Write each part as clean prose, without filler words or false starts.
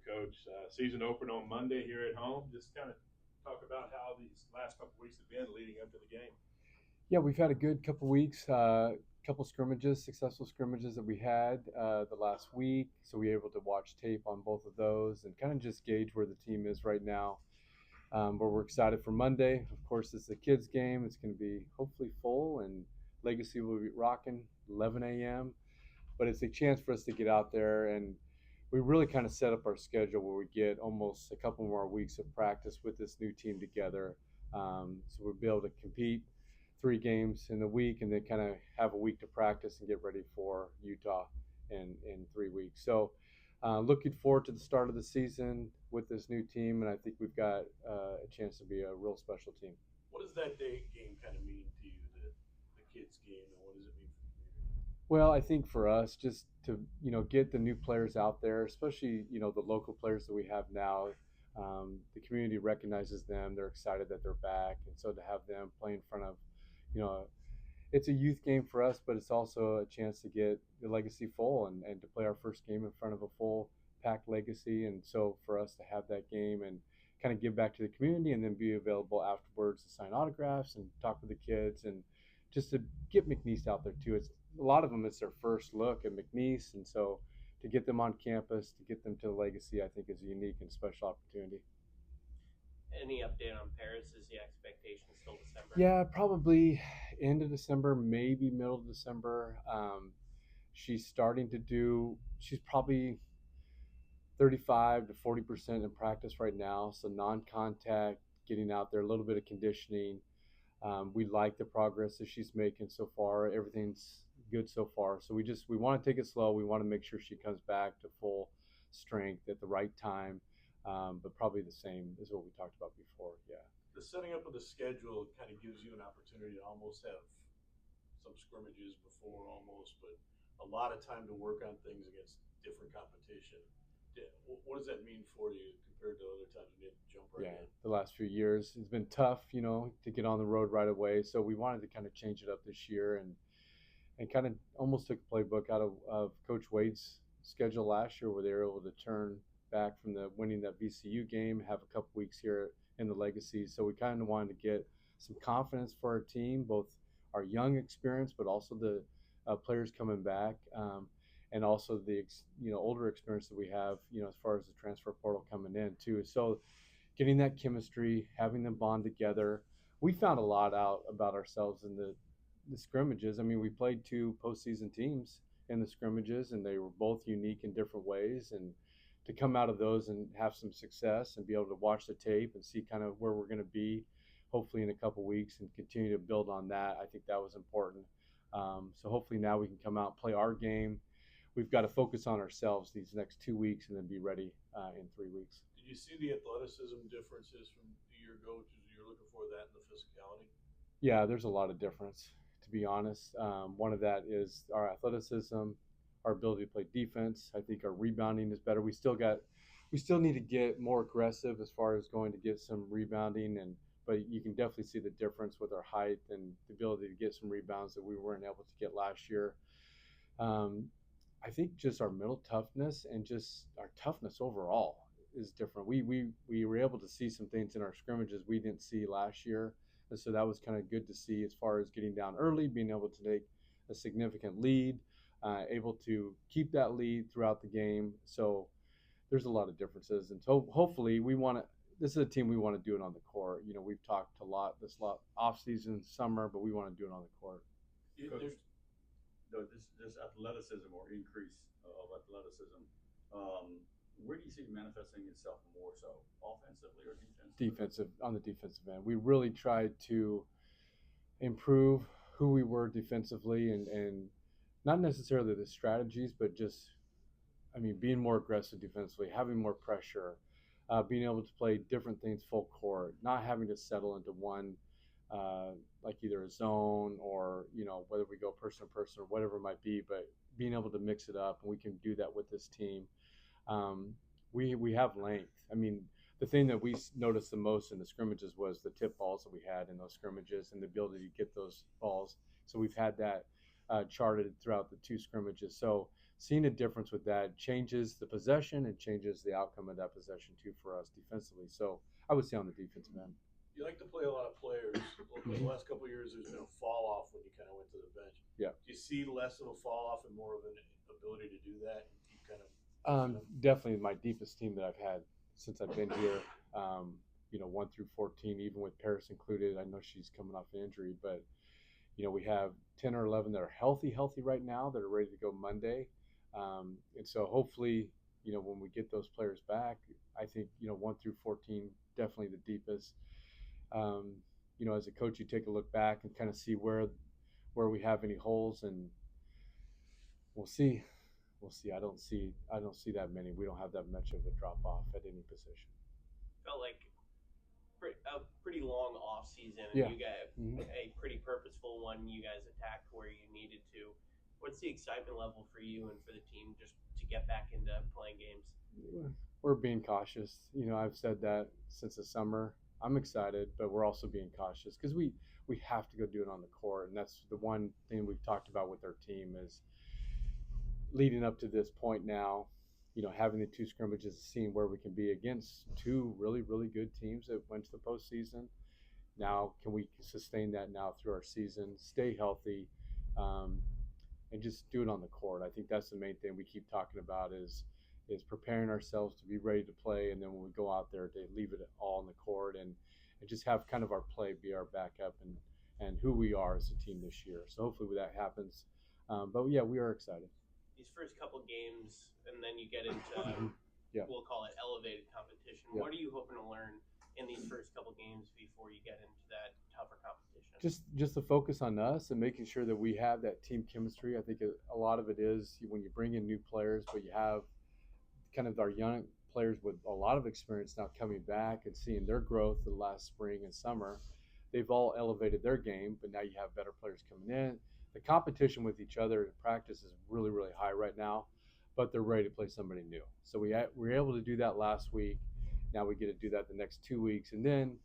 Coach. Season open on Monday here at home. Just kind of talk about how these last couple weeks have been leading up to the game. Yeah, we've had a good couple weeks, couple scrimmages, successful scrimmages that we had the last week. So we were able to watch tape on both of those and kind of just gauge where the team is right now. But we're excited for Monday. Of course, it's a kids' game. It's going to be hopefully full, and Legacy will be rocking 11 a.m. But it's a chance for us to get out there, and we really kind of set up our schedule where we get almost a couple more weeks of practice with this new team together. So we'll be able to compete 3 games in the week and then kind of have a week to practice and get ready for Utah in 3 weeks. So looking forward to the start of the season with this new team, and I think we've got a chance to be a real special team. What does that day game kind of mean to you, the kids game, and what does it mean for the community? Well, I think for us, just to get the new players out there, especially the local players that we have now, the community recognizes them. They're excited that they're back, and so to have them play in front of, you know, it's a youth game for us, but it's also a chance to get the legacy full and to play our first game in front of a full packed legacy. And so for us to have that game and kind of give back to the community and then be available afterwards to sign autographs and talk with the kids and just to get McNeese out there too. It's a lot of them, it's their first look at McNeese. And so to get them on campus, to get them to the legacy, I think is a unique and special opportunity. Any update on Paris? Is the expectation still December? Yeah, probably end of December, maybe middle of December. She's starting to do. She's probably 35 to 40% in practice right now. So non-contact, getting out there, a little bit of conditioning. We like the progress that she's making so far. Everything's good so far. So we want to take it slow. We want to make sure she comes back to full strength at the right time. But probably the same as what we talked about before. Yeah. The setting up of the schedule kind of gives you an opportunity to almost have some scrimmages before almost, but a lot of time to work on things against different competition. What does that mean for you compared to other times when you have to jump right Yeah, in? the last few years it's been tough, to get on the road right away. So we wanted to kind of change it up this year and kind of almost took the playbook out of Coach Wade's schedule last year, where they were able to turn back from the winning that VCU game, have a couple weeks here in the Legacy. So we kind of wanted to get some confidence for our team, both our young experience, but also the players coming back, and also the older experience that we have, as far as the transfer portal coming in too. So getting that chemistry, having them bond together. We found a lot out about ourselves in the scrimmages. I mean, we played 2 postseason teams in the scrimmages, and they were both unique in different ways. And to come out of those and have some success and be able to watch the tape and see kind of where we're going to be, hopefully in a couple weeks, and continue to build on that, I think that was important. So hopefully now we can come out, play our game. We've got to focus on ourselves these next 2 weeks and then be ready in 3 weeks. Did you see the athleticism differences from a year ago? You're looking for that in the physicality? Yeah, there's a lot of difference, to be honest. One of that is our athleticism, our ability to play defense. I think our rebounding is better. We still need to get more aggressive as far as going to get some rebounding, but you can definitely see the difference with our height and the ability to get some rebounds that we weren't able to get last year. Um, I think just our mental toughness and just our toughness overall is different. We were able to see some things in our scrimmages we didn't see last year, and so that was kind of good to see as far as getting down early, being able to take a significant lead, able to keep that lead throughout the game. So there's a lot of differences, and so hopefully we want to. This is a team we want to do it on the court. We've talked a lot this lot off season, summer, but we want to do it on the court. There's this athleticism or increase of athleticism, where do you see it manifesting itself more so, offensively or defensively? Defensive on the defensive end. We really tried to improve who we were defensively and not necessarily the strategies, but just being more aggressive defensively, having more pressure, being able to play different things full court, not having to settle into one, like either a zone or whether we go person to person or whatever it might be, but being able to mix it up, and we can do that with this team. We have length. The thing that we noticed the most in the scrimmages was the tip balls that we had in those scrimmages and the ability to get those balls. So we've had that charted throughout the 2 scrimmages. So seeing a difference with that changes the possession and changes the outcome of that possession too for us defensively. So I would say on the defensive end. You like to play a lot of players. The last couple of years, there's been a fall off when you kind of went to the bench. Yeah. Do you see less of a fall off and more of an ability to do that and keep kind of? Definitely my deepest team that I've had since I've been here. 1 through 14, even with Paris included. I know she's coming off an injury, but we have 10 or 11 that are healthy right now that are ready to go Monday. And so hopefully, when we get those players back, I think, 1 through 14, definitely the deepest. As a coach, you take a look back and kind of see where we have any holes, and we'll see. I don't see that many. We don't have that much of a drop off at any position. Felt like a pretty long off season, and Yeah. you got a pretty purposeful one. You guys attacked where you needed to. What's the excitement level for you and for the team just to get back into playing games? We're being cautious. I've said that since the summer. I'm excited, but we're also being cautious because we have to go do it on the court, and that's the one thing we've talked about with our team is leading up to this point now. Having the 2 scrimmages, seeing where we can be against 2 really, really good teams that went to the postseason. Now, can we sustain that now through our season, stay healthy, and just do it on the court? I think that's the main thing we keep talking about is preparing ourselves to be ready to play, and then when we go out there to leave it all on the court and just have kind of our play be our backup and who we are as a team this year. So hopefully that happens. But yeah, we are excited. These first couple games, and then you get into we'll call it elevated competition. Yeah. What are you hoping to learn in these first couple games before you get into that tougher competition? Just the focus on us and making sure that we have that team chemistry. I think a lot of it is when you bring in new players, but you have kind of our young players with a lot of experience now coming back and seeing their growth the last spring and summer. They've all elevated their game, but now you have better players coming in. The competition with each other in practice is really, really high right now, but they're ready to play somebody new. So we were able to do that last week. Now we get to do that the next 2 weeks, and then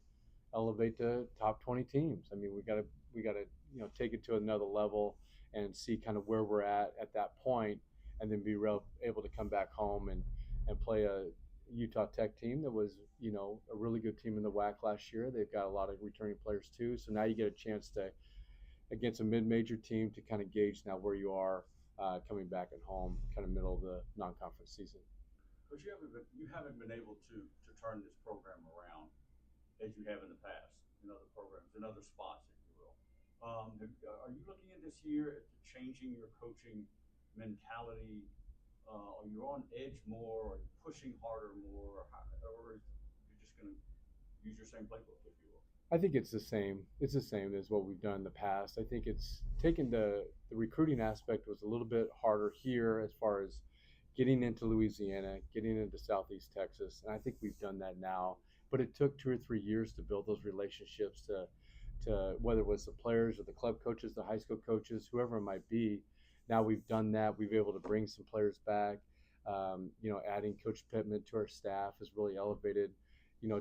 elevate to top 20 teams. I mean, we got to take it to another level and see kind of where we're at that point, and then be able to come back home and play a Utah Tech team that was a really good team in the WAC last year. They've got a lot of returning players too. So now you get a chance to against a mid-major team to kind of gauge now where you are coming back at home, kind of middle of the non-conference season. Coach, you haven't been able to turn this program around as you have in the past in other programs, in other spots, if you will. Are you looking at this year at changing your coaching mentality? Are you on edge more? Are you pushing harder more? Or you're just going to use your same playbook, if you will? I think it's the same. It's the same as what we've done in the past. I think it's taken the recruiting aspect was a little bit harder here as far as getting into Louisiana, getting into Southeast Texas, and I think we've done that now. But it took 2 or 3 years to build those relationships to whether it was the players or the club coaches, the high school coaches, whoever it might be. Now we've done that. We've been able to bring some players back. Adding Coach Pittman to our staff has really elevated,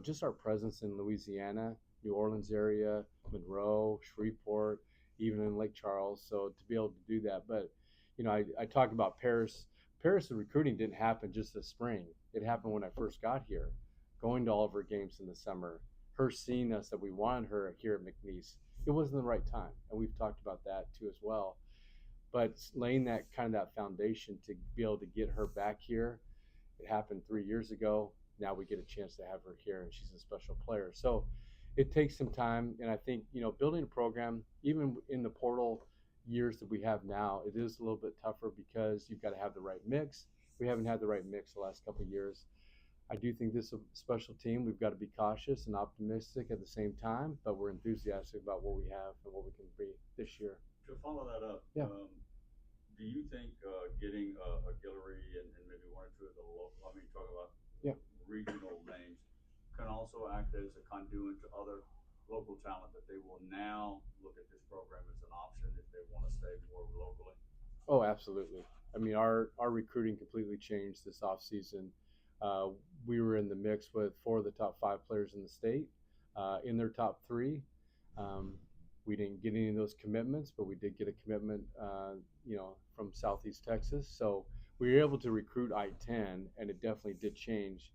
just our presence in Louisiana, New Orleans area, Monroe, Shreveport, even in Lake Charles. So to be able to do that. But, I talked about Paris. Paris, the recruiting didn't happen just this spring. It happened when I first got here, going to all of her games in the summer, her seeing us that we wanted her here at McNeese. It wasn't the right time. And we've talked about that too as well. But laying that foundation to be able to get her back here, it happened 3 years ago. Now we get a chance to have her here, and she's a special player. So it takes some time, and I think building a program, even in the portal years that we have now, it is a little bit tougher because you've got to have the right mix. We haven't had the right mix the last couple of years. I do think this is a special team. We've got to be cautious and optimistic at the same time, but we're enthusiastic about what we have and what we can be this year. To follow that up, Yeah. Do you think getting a Guillory and maybe 1 or 2 of the local, talk about regional names, can also act as a conduit to other local talent that they will now look at this program as an option if they want to stay more locally? Oh, absolutely. I mean, our recruiting completely changed this offseason. We were in the mix with 4 of the top 5 players in the state. In their top 3, we didn't get any of those commitments, but we did get a commitment, from Southeast Texas. So we were able to recruit I-10, and it definitely did change.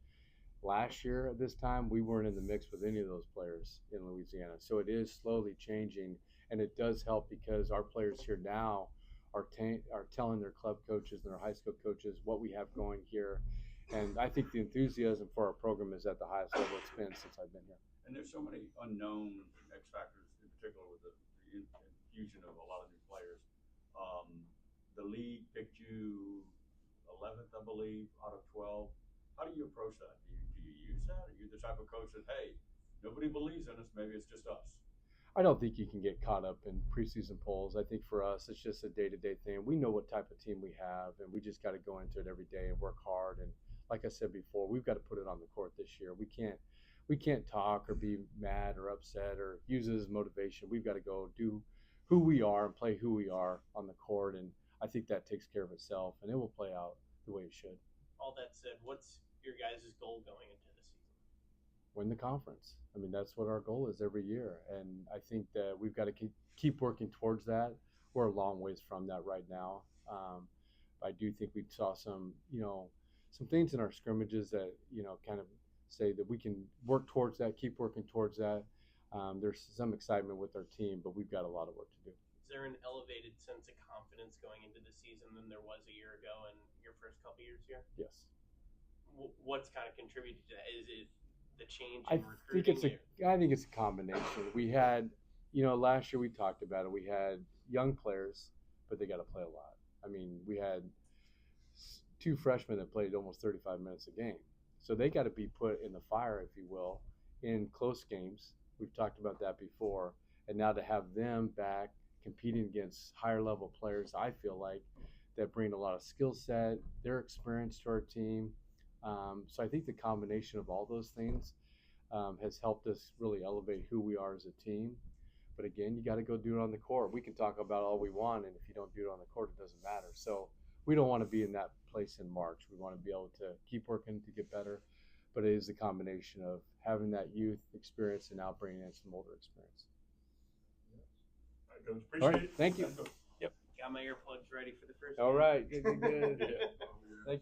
Last year at this time, we weren't in the mix with any of those players in Louisiana. So it is slowly changing, and it does help because our players here now are telling their club coaches and their high school coaches what we have going here. And I think the enthusiasm for our program is at the highest level it's been since I've been here. And there's so many unknown X factors, in particular with the infusion of a lot of new players. The league picked you 11th, I believe, out of 12. How do you approach that? Do you use that? Are you the type of coach that, hey, nobody believes in us, maybe it's just us? I don't think you can get caught up in preseason polls. I think for us, it's just a day-to-day thing. We know what type of team we have, and we just got to go into it every day and work hard. And like I said before, we've got to put it on the court this year. We can't talk or be mad or upset or use it as motivation. We've got to go do who we are and play who we are on the court. And I think that takes care of itself, and it will play out the way it should. All that said, what's your guys' goal going into the season? Win the conference. I mean, that's what our goal is every year. And I think that we've got to keep working towards that. We're a long ways from that right now. I do think we saw some things in our scrimmages that, kind of say that we can work towards that, keep working towards that. There's some excitement with our team, but we've got a lot of work to do. Is there an elevated sense of confidence going into the season than there was a year ago and your first couple years here? Yes. What's kind of contributed to that? Is it the change I in recruiting? I think it's a combination. We had, last year we talked about it. We had young players, but they got to play a lot. I mean, we had 2 freshmen that played almost 35 minutes a game. So they got to be put in the fire, if you will, in close games. We've talked about that before. And now to have them back competing against higher level players, I feel like that bring a lot of skill set, their experience to our team. So I think the combination of all those things has helped us really elevate who we are as a team. But again, you got to go do it on the court. We can talk about all we want, and if you don't do it on the court, it doesn't matter. So we don't want to be in that place in March. We want to be able to keep working to get better. But it is a combination of having that youth experience and now bringing in some older experience. All right, Coach. Appreciate All right, it. thank you. Got my earplugs ready for the first All game. right, good. Yeah.